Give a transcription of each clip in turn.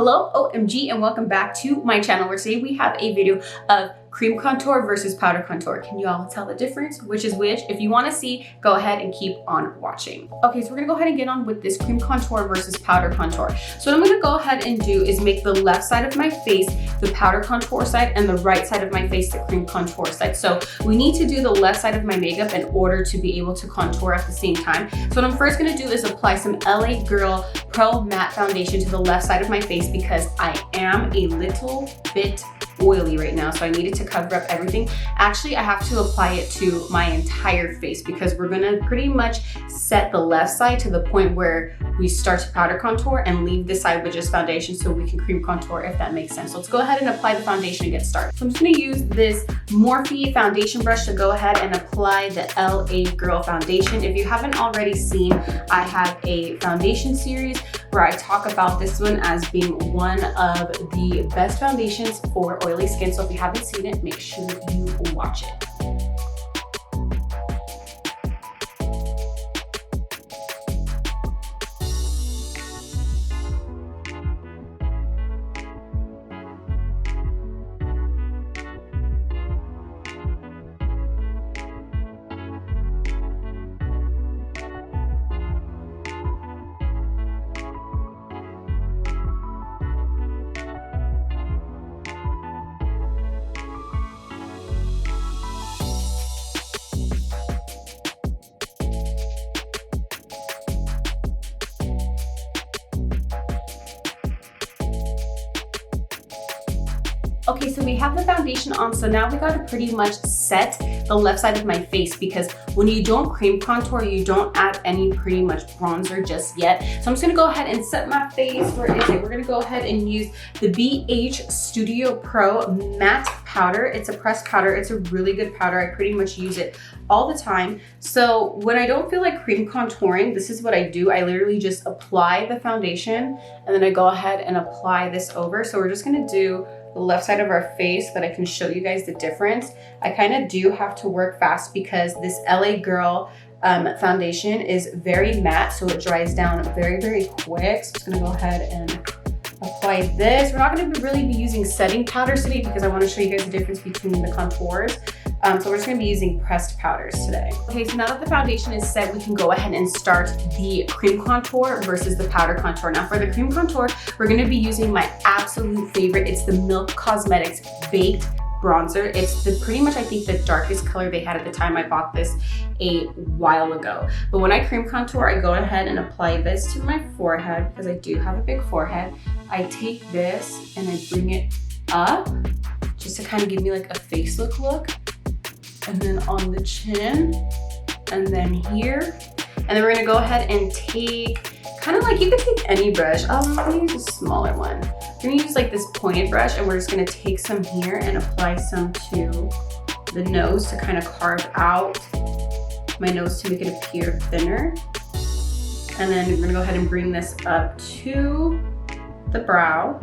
Hello, OMG, and welcome back to my channel where today we have a video of cream contour versus powder contour. Can you all tell the difference? Which is which? If you want to see, go ahead and keep on watching. Okay, so we're gonna go ahead and get on with this cream contour versus powder contour. So what I'm gonna go ahead and do is make the left side of my face the powder contour side and the right side of my face the cream contour side. So we need to do the left side of my makeup in order to be able to contour at the same time. So what I'm first gonna do is apply some LA Girl Pro Matte Foundation to the left side of my face because I am a little bit oily right now, so I needed to cover up everything. Actually, I have to apply it to my entire face because we're gonna pretty much set the left side to the point where we start to powder contour and leave this side with just foundation so we can cream contour, if that makes sense. So let's go ahead and apply the foundation and get started. So I'm just gonna use this Morphe foundation brush to go ahead and apply the LA Girl foundation. If you haven't already seen, I have a foundation series where I talk about this one as being one of the best foundations for oily skin. So if you haven't seen it, make sure you watch it. Okay, so we have the foundation on, so now we gotta pretty much set the left side of my face because when you don't cream contour, you don't add any pretty much bronzer just yet. So I'm just gonna go ahead and set my face. Where is it? We're gonna go ahead and use the BH Studio Pro Matte Powder. It's a pressed powder. It's a really good powder. I pretty much use it all the time. So when I don't feel like cream contouring, this is what I do. I literally just apply the foundation and then I go ahead and apply this over. So we're just gonna do the left side of our face so that I can show you guys the difference. I kind of do have to work fast because this LA Girl foundation is very matte, so it dries down very, very quick. So I'm just gonna go ahead and apply this. We're not gonna really be using setting powders today because I wanna show you guys the difference between the contours. So we're just gonna be using pressed powders today. Okay, so now that the foundation is set, we can go ahead and start the cream contour versus the powder contour. Now for the cream contour, we're gonna be using my absolute favorite. It's the Milk Cosmetics Baked Bronzer. It's pretty much, I think, the darkest color they had at the time. I bought this a while ago. But when I cream contour, I go ahead and apply this to my forehead because I do have a big forehead. I take this and I bring it up just to kind of give me like a facelift look. And then on the chin, and then here. And then we're gonna go ahead and take, kind of like, you can take any brush. I'm gonna use a smaller one. We're gonna use like this pointed brush and we're just gonna take some here and apply some to the nose to kind of carve out my nose to make it appear thinner. And then we're gonna go ahead and bring this up to the brow.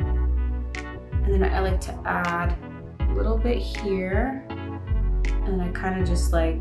And then I like to add a little bit here. And I kind of just like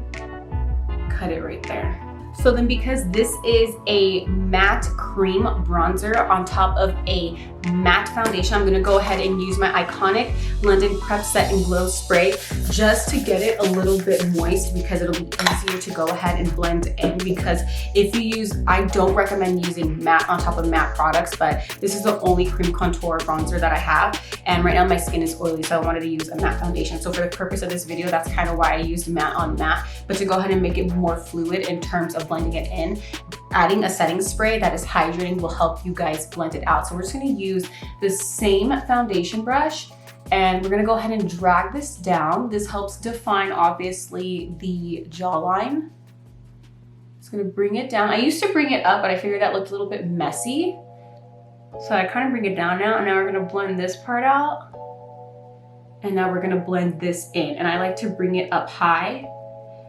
cut it right there. So then because this is a matte cream bronzer on top of a matte foundation, I'm gonna go ahead and use my iconic London Prep Set and Glow Spray just to get it a little bit moist because it'll be easier to go ahead and blend in because if you use, I don't recommend using matte on top of matte products, but this is the only cream contour bronzer that I have. And right now my skin is oily, so I wanted to use a matte foundation. So for the purpose of this video, that's kind of why I used matte on matte, but to go ahead and make it more fluid in terms of blending it in, adding a setting spray that is hydrating will help you guys blend it out. So we're just gonna use the same foundation brush and we're gonna go ahead and drag this down. This helps define, obviously, the jawline. Just gonna bring it down. I used to bring it up, but I figured that looked a little bit messy. So I kind of bring it down now, and now we're gonna blend this part out. And now we're gonna blend this in. And I like to bring it up high.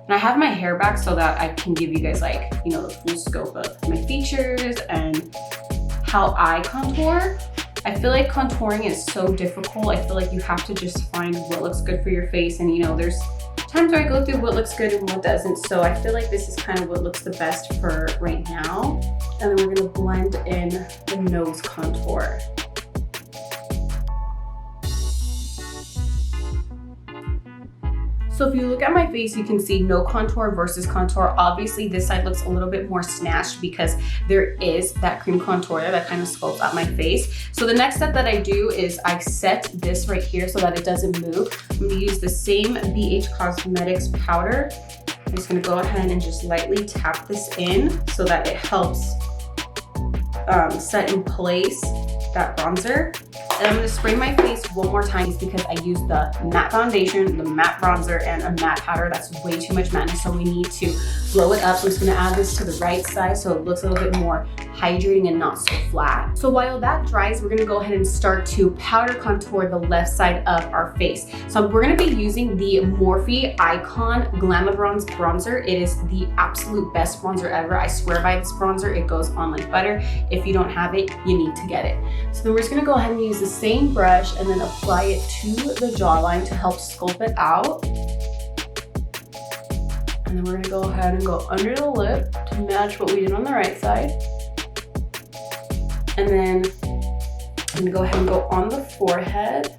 And I have my hair back so that I can give you guys like, you know, the full scope of my features and how I contour. I feel like contouring is so difficult. I feel like you have to just find what looks good for your face. And you know, there's times where I go through what looks good and what doesn't. So I feel like this is kind of what looks the best for right now. And then we're gonna blend in the nose contour. So if you look at my face, you can see no contour versus contour. Obviously this side looks a little bit more snatched because there is that cream contour that kind of sculpts out my face. So the next step that I do is I set this right here so that it doesn't move. I'm gonna use the same BH Cosmetics powder. I'm just gonna go ahead and just lightly tap this in so that it helps set in place that bronzer. And I'm gonna spray my face one more time because I use the matte foundation, the matte bronzer, and a matte powder. That's way too much madness, so we need to blow it up. So I'm just gonna add this to the right side so it looks a little bit more hydrating and not so flat. So while that dries, we're gonna go ahead and start to powder contour the left side of our face. So we're gonna be using the Morphe Icon Glamour Bronze Bronzer. It is the absolute best bronzer ever. I swear by this bronzer, it goes on like butter. If you don't have it, you need to get it. So then we're just gonna go ahead and use the same brush and then apply it to the jawline to help sculpt it out. And then we're gonna go ahead and go under the lip to match what we did on the right side. And then I'm gonna go ahead and go on the forehead.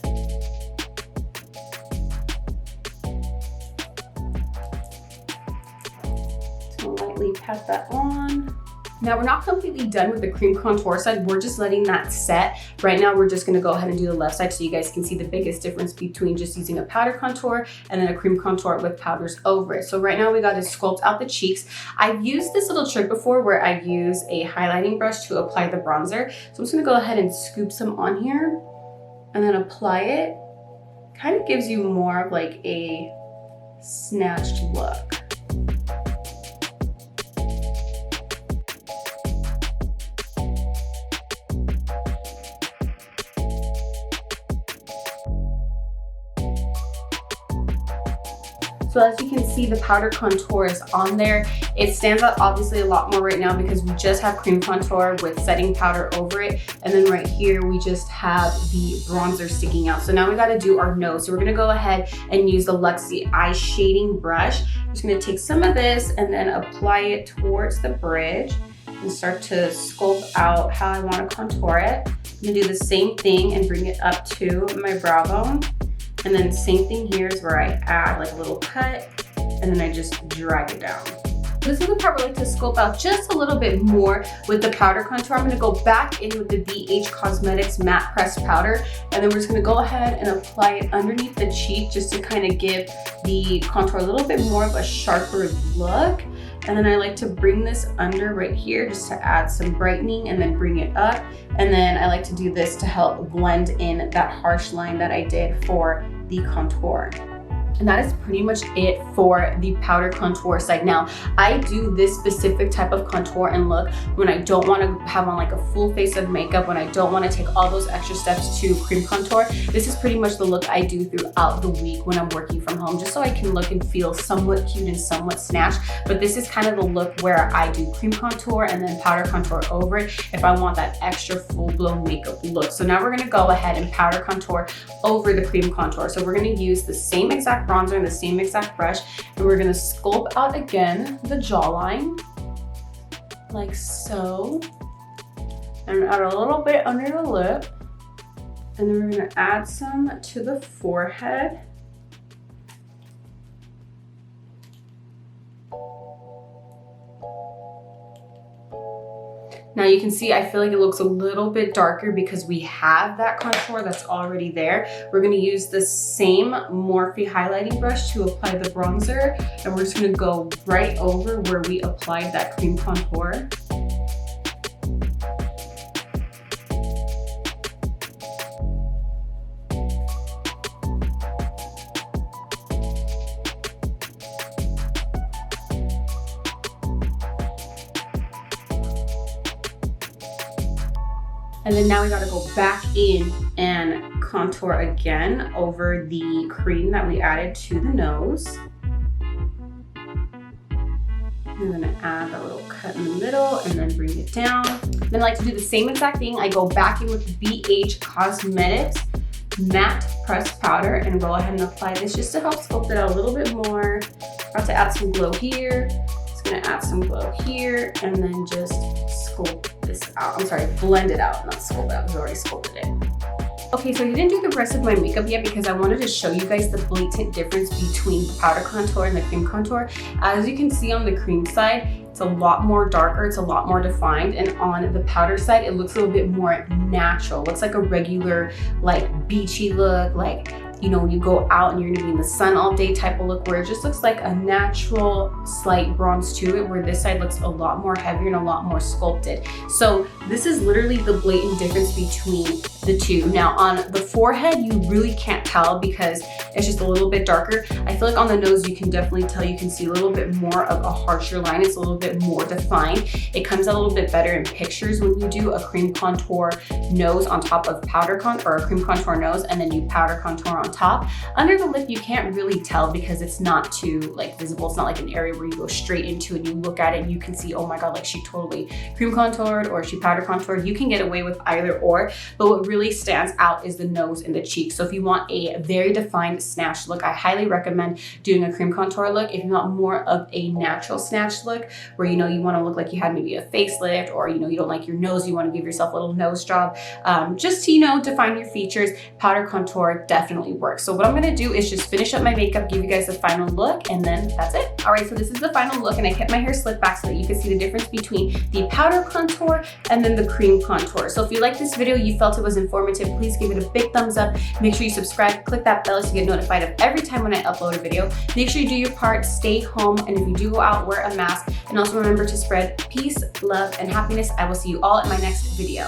So lightly pat that on. Now we're not completely done with the cream contour side, we're just letting that set. Right now we're just gonna go ahead and do the left side so you guys can see the biggest difference between just using a powder contour and then a cream contour with powders over it. So right now we gotta sculpt out the cheeks. I've used this little trick before where I use a highlighting brush to apply the bronzer. So I'm just gonna go ahead and scoop some on here and then apply it. Kind of gives you more of like a snatched look. So as you can see, the powder contour is on there. It stands out obviously a lot more right now because we just have cream contour with setting powder over it. And then right here, we just have the bronzer sticking out. So now we gotta do our nose. So we're gonna go ahead and use the Luxie eye shading brush. I'm just gonna take some of this and then apply it towards the bridge and start to sculpt out how I wanna contour it. I'm gonna do the same thing and bring it up to my brow bone. And then same thing here is where I add like a little cut and then I just drag it down. This is the part where I like to sculpt out just a little bit more with the powder contour. I'm gonna go back in with the BH Cosmetics matte pressed powder and then we're just gonna go ahead and apply it underneath the cheek just to kind of give the contour a little bit more of a sharper look. And then I like to bring this under right here just to add some brightening and then bring it up. And then I like to do this to help blend in that harsh line that I did for the contour. And that is pretty much it for the powder contour side. Now, I do this specific type of contour and look when I don't want to have on like a full face of makeup, when I don't want to take all those extra steps to cream contour. This is pretty much the look I do throughout the week when I'm working from home, just so I can look and feel somewhat cute and somewhat snatched. But this is kind of the look where I do cream contour and then powder contour over it if I want that extra full-blown makeup look. So now we're going to go ahead and powder contour over the cream contour. So we're going to use the same exact bronzer and the same exact brush, and we're going to sculpt out again the jawline like so, and add a little bit under the lip, and then we're going to add some to the forehead. Now you can see, I feel like it looks a little bit darker because we have that contour that's already there. We're gonna use the same Morphe highlighting brush to apply the bronzer, and we're just gonna go right over where we applied that cream contour. And then now we gotta go back in and contour again over the cream that we added to the nose. I'm gonna add a little cut in the middle and then bring it down. Then I like to do the same exact thing. I go back in with the BH Cosmetics matte pressed powder and go ahead and apply this just to help sculpt it out a little bit more. About to add some glow here. Just gonna add some glow here and then just sculpt this out. I'm sorry, blend it out, not sculpt it out, we've already sculpted it. Okay, so I didn't do the rest of my makeup yet because I wanted to show you guys the blatant difference between the powder contour and the cream contour. As you can see on the cream side, it's a lot more darker, it's a lot more defined, and on the powder side, it looks a little bit more natural. It looks like a regular, like beachy look, like, you know, when you go out and you're gonna be in the sun all day type of look, where it just looks like a natural slight bronze to it, where this side looks a lot more heavier and a lot more sculpted. So this is literally the blatant difference between the two. Now on the forehead, you really can't tell because it's just a little bit darker. I feel like on the nose, you can definitely tell, you can see a little bit more of a harsher line. It's a little bit more defined. It comes out a little bit better in pictures when you do a cream contour nose on top of powder or a cream contour nose, and then you powder contour on top. Under the lip, you can't really tell because it's not too like visible. It's not like an area where you go straight into it and you look at it and you can see, oh my God, like she totally cream contoured or she powder contoured. You can get away with either or, but what really stands out is the nose and the cheeks. So if you want a very defined snatched look, I highly recommend doing a cream contour look. If you want more of a natural snatched look, where you know you want to look like you had maybe a facelift, or you know you don't like your nose, you want to give yourself a little nose job, just to, you know, define your features, powder contour definitely works. So what I'm gonna do is just finish up my makeup, give you guys the final look, and then that's it. All right, so this is the final look, and I kept my hair slicked back so that you can see the difference between the powder contour and then the cream contour. So if you like this video, you felt it was informative, please give it a big thumbs up. Make sure you subscribe, click that bell so you get notified of every time when I upload a video. Make sure you do your part, stay home, and if you do go out, wear a mask, and also remember to spread peace, love, and happiness. I will see you all in my next video.